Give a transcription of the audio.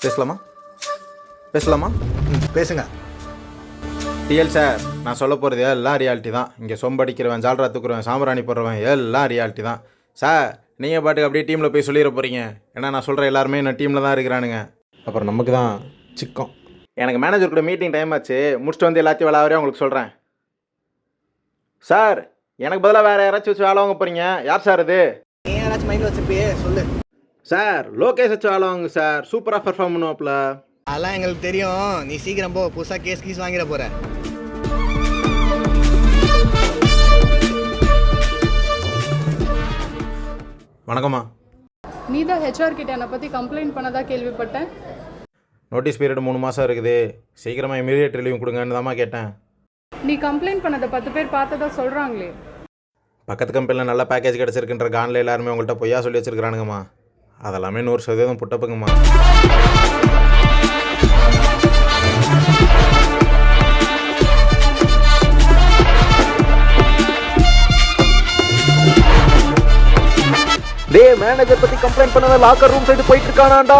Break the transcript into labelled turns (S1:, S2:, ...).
S1: பேசலாமா பேசலாமா?
S2: பேசுங்க.
S1: டிஎல் சார், நான் சொல்ல போகிறது எல்லாம் ரியாலிட்டி தான். இங்கே சொம்படிக்கிறவன், ஜால்ரா தூக்குறவன், சாம்பிராணி போடுறவன் எல்லாம் ரியாலிட்டி தான். சார், நீங்கள் பாட்டுக்கு அப்படியே டீமில் போய் சொல்லிட போகிறீங்க. ஏன்னா நான் சொல்கிற எல்லாருமே நான் டீமில் தான் இருக்கிறானுங்க. அப்புறம் நமக்கு தான் சிக்கம். எனக்கு மேனேஜர் கூட மீட்டிங் டைம் ஆச்சு. முடிச்சுட்டு வந்து எல்லாத்தையும் வேலை வரையும் உங்களுக்கு சொல்கிறேன். சார், எனக்கு பதிலாக வேறு யாராச்சும் வச்சு வேலை வாங்க போகிறீங்க. யார் சார் இது?
S2: நீ யாராச்சும் மைண்டில் வச்சுருப்பியே சொல்லு.
S1: சார், லோகேஷ் வச்சு வேலை வாங்க சார். சூப்பராக பெர்ஃபார்ம் பண்ணுவாப்ல.
S2: அதெல்லாம் எங்களுக்கு தெரியும். நீ சீக்கிரம் போ, புதுசாக கேஸ் வாங்கிட போகிற.
S1: வணக்கம்மா.
S3: நீ தான் ஹெச்ஆர் கிட்ட என்னை பற்றி கம்ப்ளைண்ட் பண்ணதா கேள்விப்பட்டேன்.
S1: நோட்டீஸ் பீரியட் 3 மாதம் இருக்குது. சீக்கிரமாக இமீடியட் ரிலீவ் கொடுங்கன்னு தாம்மா கேட்டேன்.
S3: நீ கம்ப்ளைண்ட் பண்ணதை 10 பேர் பார்த்ததா சொல்கிறாங்களே.
S1: பக்கத்து கம்பெனியில் நல்ல பேக்கேஜ் கிடச்சிருக்குன்ற கானில் எல்லாருமே உங்கள்கிட்ட பொய்யா சொல்லி வச்சுருக்கிறானுங்கம்மா. அதெல்லாமே 100% புட்டப்புங்கம்மா.
S4: டேய், மேனேஜர் பற்றி கம்ப்ளைண்ட் பண்ணத லாக்கர் ரூம் சைடு போயிட்டு இருக்கானாண்டா.